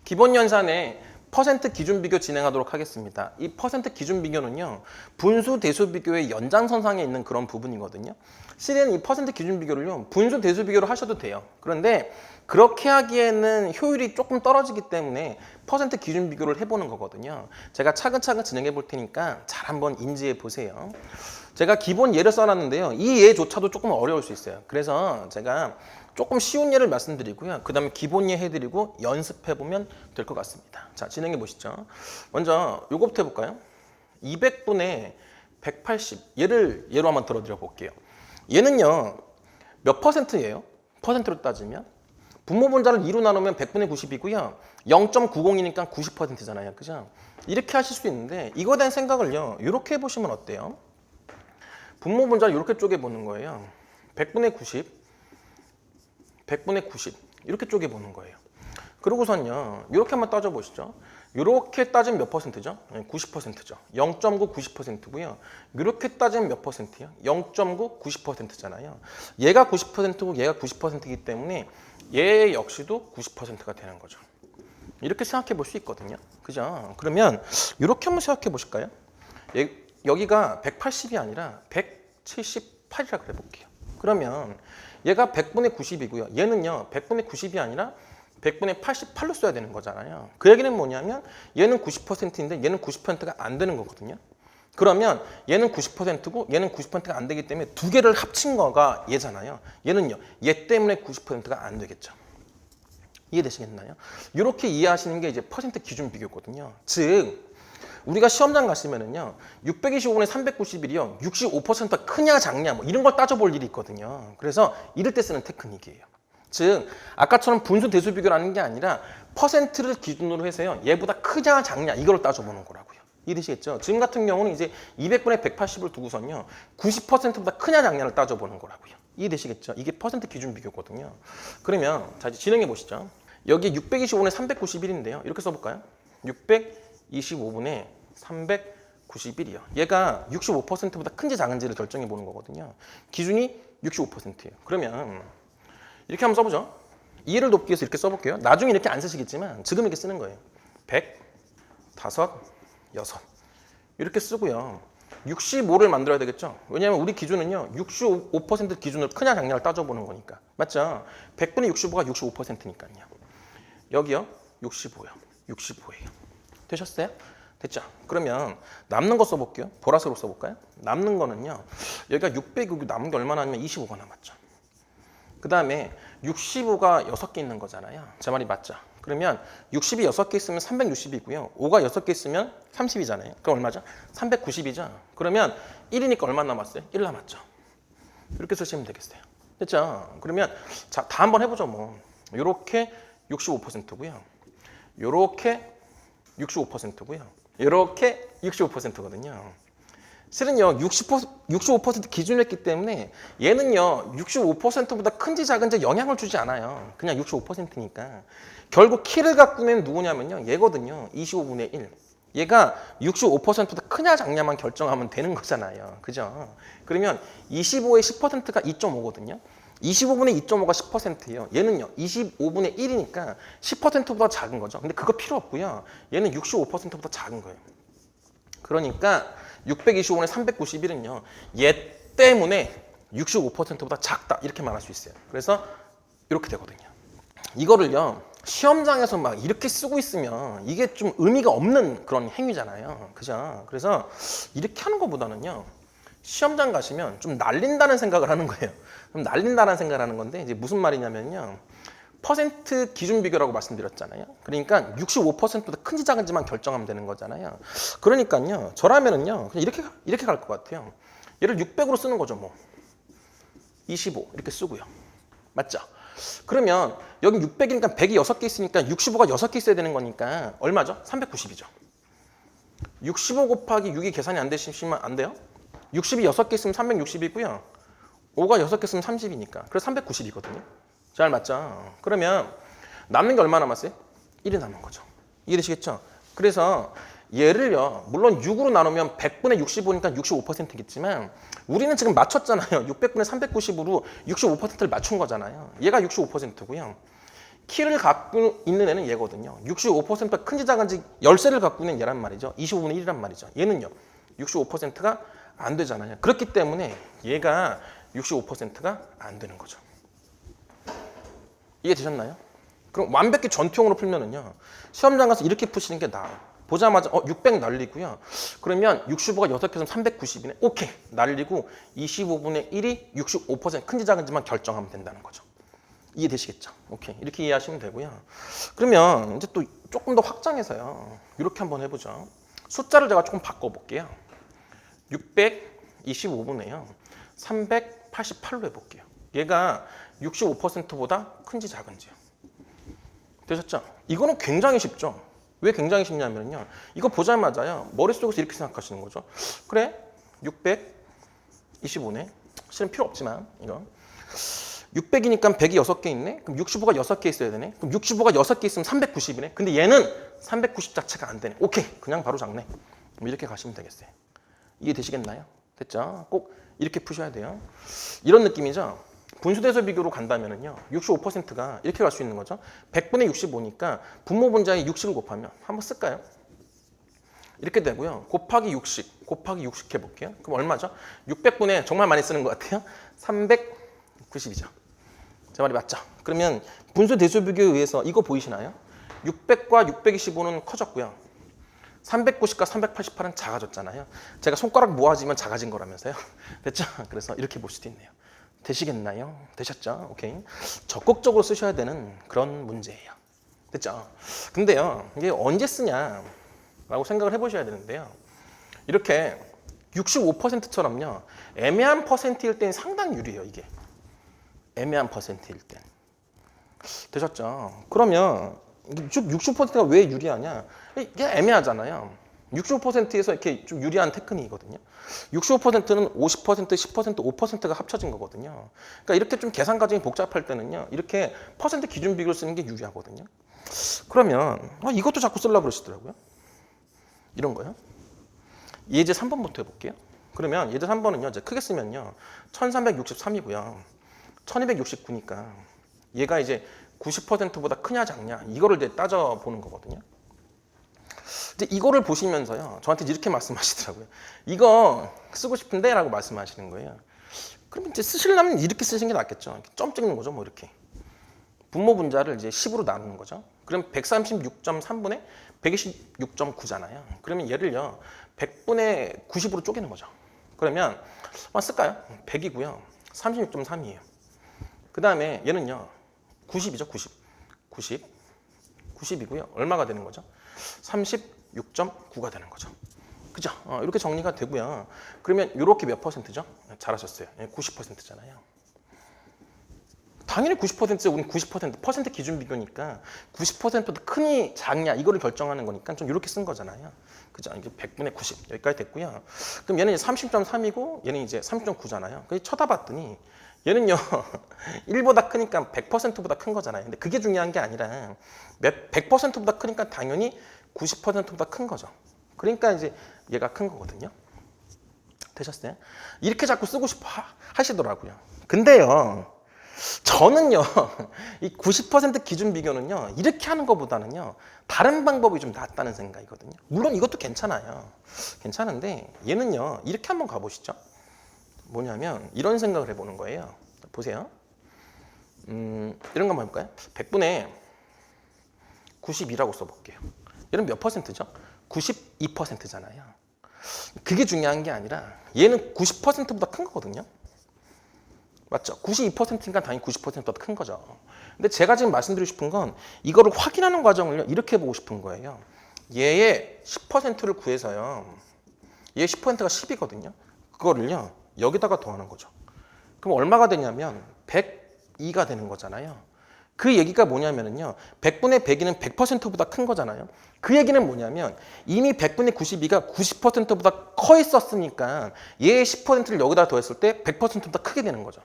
기본 연산의 퍼센트 기준 비교 진행하도록 하겠습니다. 이 퍼센트 기준 비교는요, 분수 대수 비교의 연장선상에 있는 그런 부분이거든요. 실은 이 퍼센트 기준 비교를요, 분수 대수 비교로 하셔도 돼요. 그런데 그렇게 하기에는 효율이 조금 떨어지기 때문에 퍼센트 기준 비교를 해보는 거거든요. 제가 차근차근 진행해 볼 테니까 잘 한번 인지해 보세요. 제가 기본 예를 써놨는데요. 이 예조차도 조금 어려울 수 있어요. 그래서 제가 조금 쉬운 예를 말씀드리고요. 그 다음에 기본 예 해드리고 연습해보면 될 것 같습니다. 자, 진행해 보시죠. 먼저 요거부터 해볼까요? 200분의 180. 예로 한번 들어드려 볼게요. 얘는요, 몇 퍼센트예요? 퍼센트로 따지면? 분모 분자를 2로 나누면 100분의 90이고요. 0.90이니까 90%잖아요. 그죠? 이렇게 하실 수 있는데, 이거에 대한 생각을요, 이렇게 해보시면 어때요? 분모 분자를 이렇게 쪼개보는 거예요. 100분의 90. 100분의 90 이렇게 쪼개보는 거예요. 그러고선요 이렇게 한번 따져보시죠. 이렇게 따지면 몇 퍼센트죠? 90%죠. 0.9, 90%고요. 이렇게 따지면 몇 퍼센트요? 0.9, 90%잖아요. 얘가 90%고 얘가 90%이기 때문에 얘 역시도 90%가 되는 거죠. 이렇게 생각해 볼 수 있거든요. 그죠? 그러면 이렇게 한번 생각해 보실까요? 여기가 180이 아니라 178이라 그래 볼게요. 그러면 얘가 100분의 90이고요. 얘는요, 100분의 90이 아니라 100분의 88로 써야 되는 거잖아요. 그 얘기는 뭐냐면 얘는 90%인데 얘는 90%가 안 되는 거거든요. 그러면 얘는 90%고 얘는 90%가 안 되기 때문에 두 개를 합친 거가 얘잖아요. 얘는요, 얘 때문에 90%가 안 되겠죠. 이해되시겠나요? 이렇게 이해하시는 게 이제 퍼센트 기준 비교거든요. 즉, 우리가 시험장 가시면은요, 625분의 391이요, 65%가 크냐 작냐 뭐 이런 걸 따져볼 일이 있거든요. 그래서 이럴 때 쓰는 테크닉이에요. 즉, 아까처럼 분수 대수 비교라는 게 아니라 퍼센트를 기준으로 해서요, 얘보다 크냐 작냐 이걸 따져보는 거라고요. 이해되시겠죠? 지금 같은 경우는 이제 200분의 180을 두고선요, 90%보다 크냐 작냐를 따져보는 거라고요. 이해되시겠죠? 이게 퍼센트 기준 비교거든요. 그러면 자, 이제 진행해 보시죠. 여기 625분의 391인데요. 이렇게 써볼까요? 625분의 391이요. 얘가 65%보다 큰지 작은지를 결정해 보는 거거든요. 기준이 65%예요. 그러면 이렇게 한번 써보죠. 이해를 돕기 위해서 이렇게 써볼게요. 나중에 이렇게 안 쓰시겠지만 지금 이렇게 쓰는 거예요. 100, 5, 6 이렇게 쓰고요. 65를 만들어야 되겠죠. 왜냐하면 우리 기준은요, 65% 기준으로 크냐 작냐를 따져보는 거니까. 맞죠? 100분의 65가 65%니까요. 여기요, 65요. 65예요. 되셨어요? 됐죠? 그러면 남는 거 써볼게요. 보라색으로 써볼까요? 남는 거는요, 여기가 600이고 남은 게 얼마나 하면 25가 남았죠. 그 다음에 65가 6개 있는 거잖아요. 제 말이 맞죠? 그러면 60이 6개 있으면 360이고요. 5가 6개 있으면 30이잖아요. 그럼 얼마죠? 390이죠? 그러면 1이니까 얼마 남았어요? 1 남았죠. 이렇게 쓰시면 되겠어요. 됐죠? 그러면 자, 다 한번 해보죠. 뭐 요렇게 65%고요. 요렇게 65%고요. 이렇게 65%거든요. 실은요, 65% 기준을 했기 때문에 얘는요, 65%보다 큰지 작은지 영향을 주지 않아요. 그냥 65%니까. 결국 키를 갖고 있는 누구냐면요, 얘거든요. 25분의 1. 얘가 65%보다 크냐 작냐만 결정하면 되는 거잖아요. 그죠? 그러면 25의 10%가 2.5거든요. 25분의 2.5가 10%예요. 얘는요, 25분의 1이니까 10%보다 작은 거죠. 근데 그거 필요 없고요. 얘는 65%보다 작은 거예요. 그러니까 625분의 391은요, 얘 때문에 65%보다 작다. 이렇게 말할 수 있어요. 그래서 이렇게 되거든요. 이거를요, 시험장에서 막 이렇게 쓰고 있으면 이게 좀 의미가 없는 그런 행위잖아요. 그죠? 그래서 이렇게 하는 것보다는요, 시험장 가시면 좀 날린다는 생각을 하는 거예요. 좀 날린다는 생각을 하는 건데, 이제 무슨 말이냐면요, 퍼센트 기준 비교라고 말씀드렸잖아요. 그러니까 65%보다 큰지 작은지만 결정하면 되는 거잖아요. 그러니까요, 저라면은요, 그냥 이렇게 갈 것 같아요. 얘를 600으로 쓰는 거죠, 뭐. 25 이렇게 쓰고요. 맞죠? 그러면 여기 600이니까 100이 6개 있으니까 65가 6개 있어야 되는 거니까 얼마죠? 390이죠. 65 곱하기 6이 계산이 안 되시면 안 돼요? 60이 6개 있으면 360이고요. 5가 6개 있으면 30이니까. 그래서 390이거든요. 잘 맞죠? 그러면 남는 게 얼마 남았어요? 1이 남은 거죠. 이해되시겠죠? 그래서 얘를요, 물론 6으로 나누면 100분의 65니까 65%겠지만 우리는 지금 맞췄잖아요. 600분의 390으로 65%를 맞춘 거잖아요. 얘가 65%고요. 키를 갖고 있는 애는 얘거든요. 65%가 큰지 작은지 열쇠를 갖고 있는 얘란 말이죠. 25분의 1이란 말이죠. 얘는요. 65%가 안 되잖아요. 그렇기 때문에 얘가 65%가 안 되는 거죠. 이해되셨나요? 그럼 완벽히 전투용으로 풀면은요. 시험장 가서 이렇게 푸시는 게 나아요. 보자마자 600 날리고요. 그러면 65가 6개에서 390이네. 오케이. 날리고 25분의 1이 65% 큰지 작은지만 결정하면 된다는 거죠. 이해되시겠죠? 오케이. 이렇게 이해하시면 되고요. 그러면 이제 또 조금 더 확장해서요. 이렇게 한번 해보죠. 숫자를 제가 조금 바꿔볼게요. 625분에요. 388로 해볼게요. 얘가 65%보다 큰지 작은지요. 되셨죠? 이거는 굉장히 쉽죠? 왜 굉장히 쉽냐면요. 이거 보자마자요. 머릿속에서 이렇게 생각하시는 거죠. 그래, 625네. 실은 필요 없지만, 이거. 600이니까 100이 6개 있네? 그럼 65가 6개 있어야 되네? 그럼 65가 6개 있으면 390이네? 근데 얘는 390 자체가 안 되네. 오케이, 그냥 바로 작네. 이렇게 가시면 되겠어요. 이해되시겠나요? 됐죠? 꼭 이렇게 푸셔야 돼요. 이런 느낌이죠? 분수대소 비교로 간다면요. 65%가 이렇게 갈 수 있는 거죠. 100분의 65니까 분모 분자에 60을 곱하면 한번 쓸까요? 이렇게 되고요. 곱하기 60, 곱하기 60 해볼게요. 그럼 얼마죠? 600분의 정말 많이 쓰는 것 같아요. 390이죠. 제 말이 맞죠? 그러면 분수대소 비교에 의해서 이거 보이시나요? 600과 625는 커졌고요. 390과 388은 작아졌잖아요. 제가 손가락 모아지면 작아진 거라면서요. 됐죠? 그래서 이렇게 볼 수도 있네요. 되시겠나요? 되셨죠? 오케이. 적극적으로 쓰셔야 되는 그런 문제예요. 됐죠? 근데요, 이게 언제 쓰냐라고 생각을 해보셔야 되는데요. 이렇게 65%처럼요, 애매한 퍼센트일 땐 상당히 유리해요, 이게. 애매한 퍼센트일 땐. 되셨죠? 그러면 60%가 왜 유리하냐? 이게 애매하잖아요. 65%에서 이렇게 좀 유리한 테크닉이거든요. 65%는 50%, 10%, 5%가 합쳐진 거거든요. 그러니까 이렇게 좀 계산 과정이 복잡할 때는요. 이렇게 퍼센트 기준 비교를 쓰는 게 유리하거든요. 그러면 이것도 자꾸 쓰려고 그러시더라고요. 이런 거요. 예제 3번부터 해볼게요. 그러면 예제 3번은요. 이제 크게 쓰면요. 1363이고요. 1269니까 얘가 이제 90%보다 크냐 작냐 이거를 이제 따져보는 거거든요. 이제 이거를 보시면서요. 저한테 이렇게 말씀하시더라고요. 이거 쓰고 싶은데 라고 말씀하시는 거예요. 그러면 이제 쓰시려면 이렇게 쓰시는 게 낫겠죠. 이렇게 점 찍는 거죠. 뭐 이렇게. 분모 분자를 이제 10으로 나누는 거죠. 그럼 136.3분의 126.9잖아요. 그러면 얘를요. 100분의 90으로 쪼개는 거죠. 그러면 쓸까요? 100이고요. 36.3이에요. 그 다음에 얘는요. 90이죠. 90이고요. 얼마가 되는 거죠? 36.9가 되는 거죠. 그죠? 이렇게 정리가 되고요. 그러면 이렇게 몇 퍼센트죠? 잘하셨어요. 90%잖아요. 당연히 90%죠. 우린 90% 퍼센트 기준 비교니까 90%도 크니 작냐 이거를 결정하는 거니까 좀 이렇게 쓴 거잖아요. 그죠? 이제 100분의 90 여기까지 됐고요. 그럼 얘는 이제 30.3이고 얘는 이제 30.9잖아요. 그래서 쳐다봤더니 얘는요 1보다 크니까 100%보다 큰 거잖아요. 근데 그게 중요한 게 아니라 100%보다 크니까 당연히 90%보다 큰 거죠. 그러니까 이제 얘가 큰 거거든요. 되셨어요? 이렇게 자꾸 쓰고 싶어 하시더라고요. 근데요 저는요 이 90% 기준 비교는요 이렇게 하는 것보다는요 다른 방법이 좀 낫다는 생각이거든요. 물론 이것도 괜찮아요. 괜찮은데 얘는요 이렇게 한번 가보시죠. 뭐냐면 이런 생각을 해보는 거예요. 보세요. 이런 거 한번 해볼까요? 100분의 92라고 써볼게요. 얘는 몇 퍼센트죠? 92%잖아요. 그게 중요한 게 아니라 얘는 90%보다 큰 거거든요. 맞죠? 92%니까 당연히 90%보다 큰 거죠. 근데 제가 지금 말씀드리고 싶은 건 이거를 확인하는 과정을 이렇게 해보고 싶은 거예요. 얘의 10%를 구해서요. 얘의 10%가 10이거든요. 그거를요. 여기다가 더하는 거죠. 그럼 얼마가 되냐면 102가 되는 거잖아요. 그 얘기가 뭐냐면요. 100분의 102는 100%보다 큰 거잖아요. 그 얘기는 뭐냐면 이미 100분의 92가 90%보다 커 있었으니까 얘의 10%를 여기다 더했을 때 100%보다 크게 되는 거죠.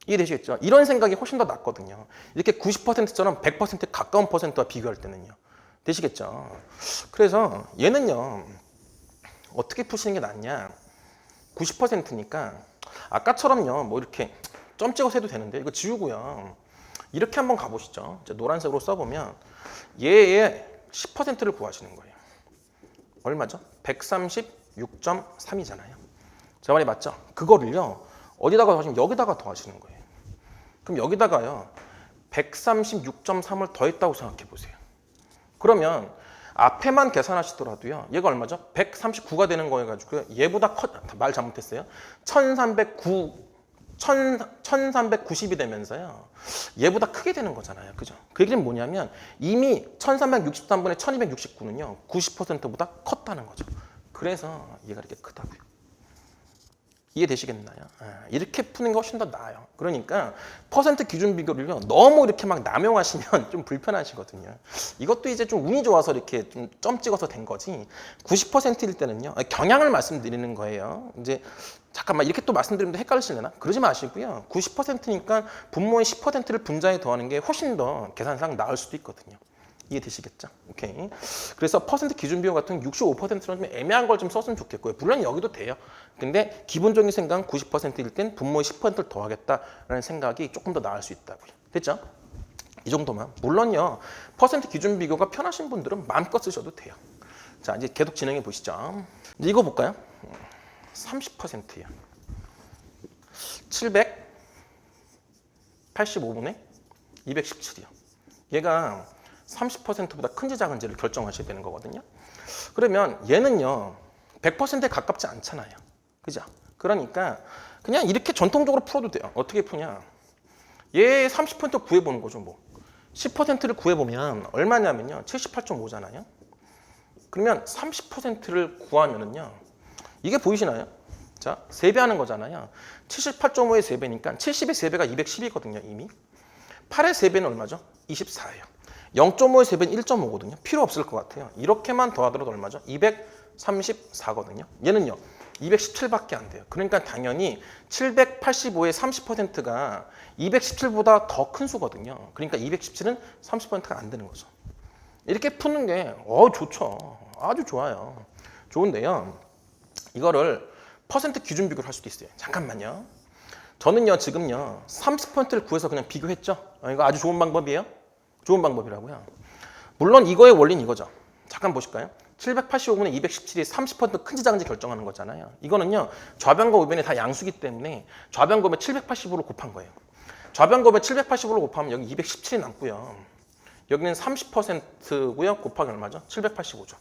이해되시겠죠? 이런 생각이 훨씬 더 낫거든요. 이렇게 90%처럼 100%에 가까운 퍼센트와 비교할 때는요. 되시겠죠? 그래서 얘는요. 어떻게 푸시는 게 낫냐? 90%니까 아까처럼요. 뭐 이렇게 점 찍어서 해도 되는데 이거 지우고요. 이렇게 한번 가보시죠. 이제 노란색으로 써보면 얘의 10%를 구하시는 거예요. 얼마죠? 136.3이잖아요. 제 말이 맞죠? 그거를요. 어디다가 더하시면 여기다가 더하시는 거예요. 그럼 여기다가요. 136.3을 더했다고 생각해 보세요. 그러면 앞에만 계산하시더라도요. 얘가 얼마죠? 139가 되는 거여가지고 얘보다 말 잘못했어요. 1390이 되면서요. 얘보다 크게 되는 거잖아요. 그죠? 그 얘기는 뭐냐면 이미 1363분의 1269는요. 90%보다 컸다는 거죠. 그래서 얘가 이렇게 크다고요. 이해되시겠나요? 이렇게 푸는 게 훨씬 더 나아요. 그러니까 퍼센트 기준 비교를요 너무 이렇게 막 남용하시면 좀 불편하시거든요. 이것도 이제 좀 운이 좋아서 이렇게 좀 점 찍어서 된 거지. 90%일 때는요 경향을 말씀드리는 거예요. 이제 잠깐만 이렇게 또 말씀드리면 헷갈리시려나? 그러지 마시고요. 90%니까 분모의 10%를 분자에 더하는 게 훨씬 더 계산상 나을 수도 있거든요. 이해되시겠죠? 오케이. 그래서 퍼센트 기준 비용 같은 65%는 좀 애매한 걸 좀 썼으면 좋겠고요. 물론 여기도 돼요. 근데 기본적인 생각은 90%일 땐 분모의 10%를 더하겠다라는 생각이 조금 더 나을 수 있다고요. 됐죠? 이 정도만. 물론요. 퍼센트 기준 비교가 편하신 분들은 마음껏 쓰셔도 돼요. 자, 이제 계속 진행해 보시죠. 이제 이거 볼까요? 30%예요. 785분의 217이요. 얘가 30%보다 큰지 작은지를 결정하셔야 되는 거거든요. 그러면 얘는요 100%에 가깝지 않잖아요. 그죠? 그러니까 그냥 이렇게 전통적으로 풀어도 돼요. 어떻게 푸냐? 얘 30% 구해보는 거죠. 뭐 10%를 구해보면 얼마냐면요 78.5잖아요. 그러면 30%를 구하면은요 이게 보이시나요? 자, 3배 하는 거잖아요. 78.5의 3배니까 70의 3배가 210이거든요. 이미 8의 3배는 얼마죠? 24예요. 0.5의 3배는 1.5거든요. 필요 없을 것 같아요. 이렇게만 더하더라도 얼마죠? 234거든요. 얘는요. 217밖에 안 돼요. 그러니까 당연히 785의 30%가 217보다 더 큰 수거든요. 그러니까 217은 30%가 안 되는 거죠. 이렇게 푸는 게 좋죠. 아주 좋아요. 좋은데요. 이거를 퍼센트 기준 비교를 할 수도 있어요. 잠깐만요. 저는요 지금요 30%를 구해서 그냥 비교했죠. 이거 아주 좋은 방법이에요. 좋은 방법이라고요. 물론 이거의 원리는 이거죠. 잠깐 보실까요? 785분의 217이 30% 큰지 작은지 결정하는 거잖아요. 이거는요. 좌변과 우변이 다 양수기 때문에 좌변 곱에 780으로 곱한 거예요. 좌변 곱에 780으로 곱하면 여기 217이 남고요. 여기는 30%고요. 곱하기 얼마죠? 785죠.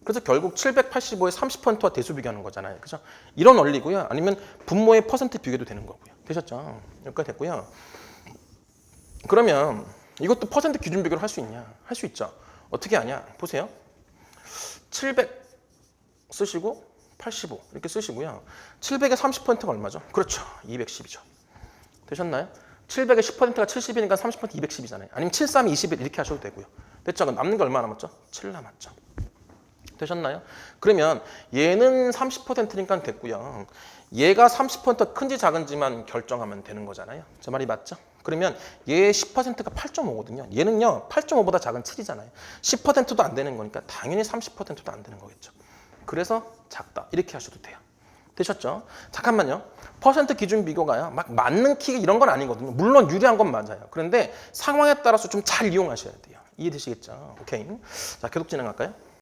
그래서 결국 785의 30%와 대수 비교하는 거잖아요. 그죠? 이런 원리고요. 아니면 분모의 퍼센트 비교도 되는 거고요. 되셨죠? 여기까지 됐고요. 그러면 이것도 퍼센트 기준 비교를 할 수 있냐? 할 수 있죠. 어떻게 하냐? 보세요. 700 쓰시고 85 이렇게 쓰시고요. 700의 30%가 얼마죠? 그렇죠. 210이죠. 되셨나요? 700의 10%가 70이니까 30% 210이잖아요. 아니면 7, 3, 21 이렇게 하셔도 되고요. 됐죠? 그럼 남는 게 얼마 남았죠? 7 남았죠. 되셨나요? 그러면 얘는 30%니까 됐고요. 얘가 30% 큰지 작은지만 결정하면 되는 거잖아요. 제 말이 맞죠? 그러면 얘의 10%가 8.5거든요. 얘는요 8.5보다 작은 7이잖아요. 10%도 안 되는 거니까 당연히 30%도 안 되는 거겠죠. 그래서 작다 이렇게 하셔도 돼요. 되셨죠? 잠깐만요. 퍼센트 기준 비교가요 막 맞는 키 이런 건 아니거든요. 물론 유리한 건 맞아요. 그런데 상황에 따라서 좀 잘 이용하셔야 돼요. 이해되시겠죠? 오케이. 자 계속 진행할까요?